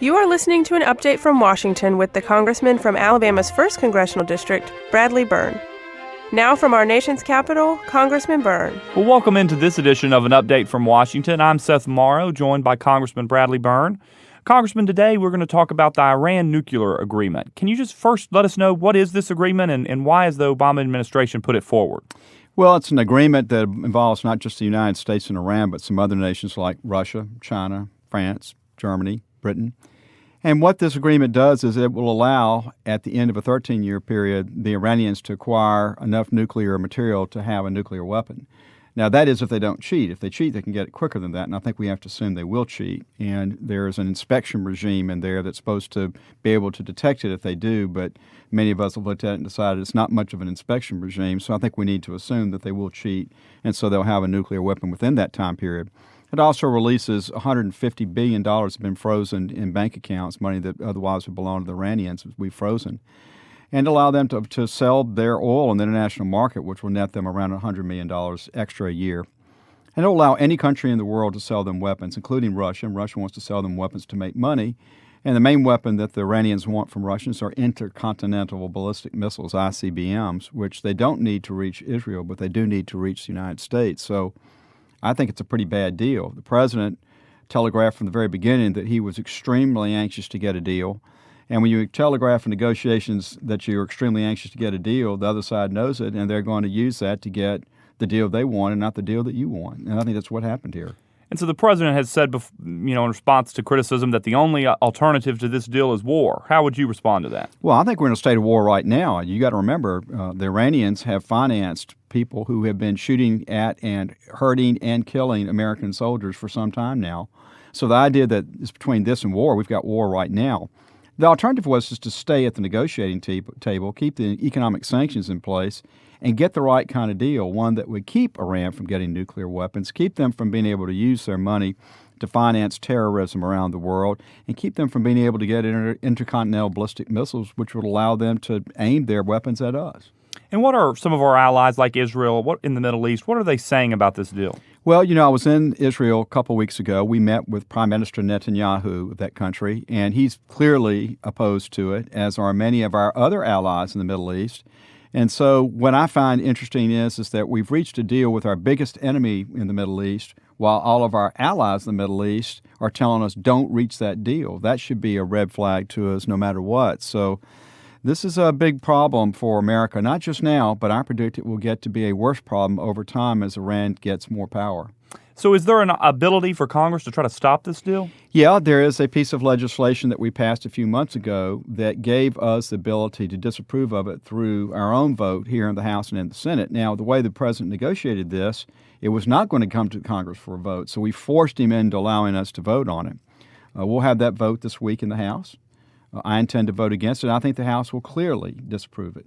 You are listening to an update from Washington with the Congressman from Alabama's 1st Congressional District, Bradley Byrne. Now from our nation's capital, Congressman Byrne. Well, welcome into this edition of an update from Washington. I'm Seth Morrow, joined by Congressman Bradley Byrne. Congressman, today we're going to talk about the Iran nuclear agreement. Can you just first let us know what is this agreement and why has the Obama administration put it forward? Well, it's an agreement that involves not just the United States and Iran, but some other nations like Russia, China, France, Germany, Britain. And what this agreement does is it will allow, at the end of a 13-year period, the Iranians to acquire enough nuclear material to have a nuclear weapon. Now, that is if they don't cheat. If they cheat, they can get it quicker than that, and I think we have to assume they will cheat. And there's an inspection regime in there that's supposed to be able to detect it if they do, but many of us have looked at it and decided it's not much of an inspection regime, so I think we need to assume that they will cheat, and so they'll have a nuclear weapon within that time period. It also releases $150 billion have been frozen in bank accounts, money that otherwise would belong to the Iranians, we've frozen, and allow them to sell their oil in the international market, which will net them around $100 million extra a year. And it will allow any country in the world to sell them weapons, including Russia. And Russia wants to sell them weapons to make money. And the main weapon that the Iranians want from Russians are intercontinental ballistic missiles, ICBMs, which they don't need to reach Israel, but they do need to reach the United States. So I think it's a pretty bad deal. The president telegraphed from the very beginning that he was extremely anxious to get a deal. And when you telegraph in negotiations that you're extremely anxious to get a deal, the other side knows it, and they're going to use that to get the deal they want and not the deal that you want. And I think that's what happened here. And so the president has said, in response to criticism, that the only alternative to this deal is war. How would you respond to that? Well, I think we're in a state of war right now. You got to remember, the Iranians have financed people who have been shooting at and hurting and killing American soldiers for some time now. So the idea that it's between this and war, we've got war right now. The alternative was just to stay at the negotiating table, keep the economic sanctions in place, and get the right kind of deal, one that would keep Iran from getting nuclear weapons, keep them from being able to use their money to finance terrorism around the world, and keep them from being able to get intercontinental ballistic missiles, which would allow them to aim their weapons at us. And what are some of our allies like Israel, in the Middle East, what are they saying about this deal? Well, I was in Israel a couple of weeks ago. We met with Prime Minister Netanyahu of that country, and he's clearly opposed to it, as are many of our other allies in the Middle East. And so what I find interesting is that we've reached a deal with our biggest enemy in the Middle East, while all of our allies in the Middle East are telling us don't reach that deal. That should be a red flag to us no matter what. So this is a big problem for America, not just now, but I predict it will get to be a worse problem over time as Iran gets more power. So is there an ability for Congress to try to stop this deal? Yeah, there is a piece of legislation that we passed a few months ago that gave us the ability to disapprove of it through our own vote here in the House and in the Senate. Now, the way the president negotiated this, it was not going to come to Congress for a vote, so we forced him into allowing us to vote on it. We'll have that vote this week in the House. I intend to vote against it. I think the House will clearly disapprove it.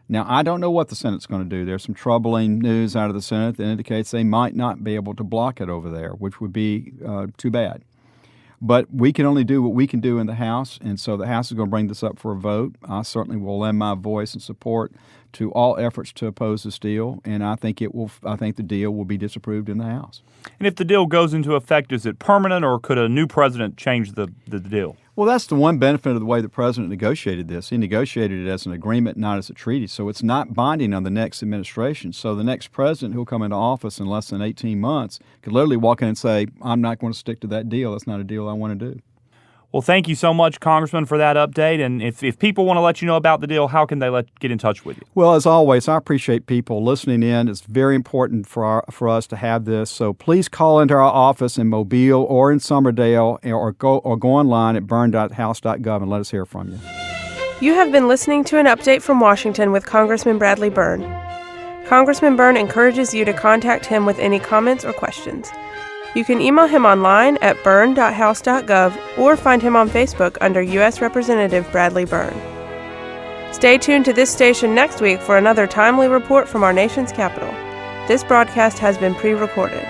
Now, I don't know what the Senate's going to do. There's some troubling news out of the Senate that indicates they might not be able to block it over there, which would be too bad. But we can only do what we can do in the House, and so the House is going to bring this up for a vote. I certainly will lend my voice and support to all efforts to oppose this deal, and I think the deal will be disapproved in the House. And if the deal goes into effect, is it permanent, or could a new president change the deal? Well, that's the one benefit of the way the president negotiated this. He negotiated it as an agreement, not as a treaty, so it's not binding on the next administration. So the next president who'll come into office in less than 18 months could literally walk in and say, I'm not going to stick to that deal. That's not a deal I want to do. Well, thank you so much, Congressman, for that update. And if people want to let you know about the deal, how can they get in touch with you? Well, as always, I appreciate people listening in. It's very important for us to have this. So please call into our office in Mobile or in Summerdale, or go online at byrne.house.gov and let us hear from you. You have been listening to an update from Washington with Congressman Bradley Byrne. Congressman Byrne encourages you to contact him with any comments or questions. You can email him online at byrne.house.gov or find him on Facebook under U.S. Representative Bradley Byrne. Stay tuned to this station next week for another timely report from our nation's capital. This broadcast has been pre-recorded.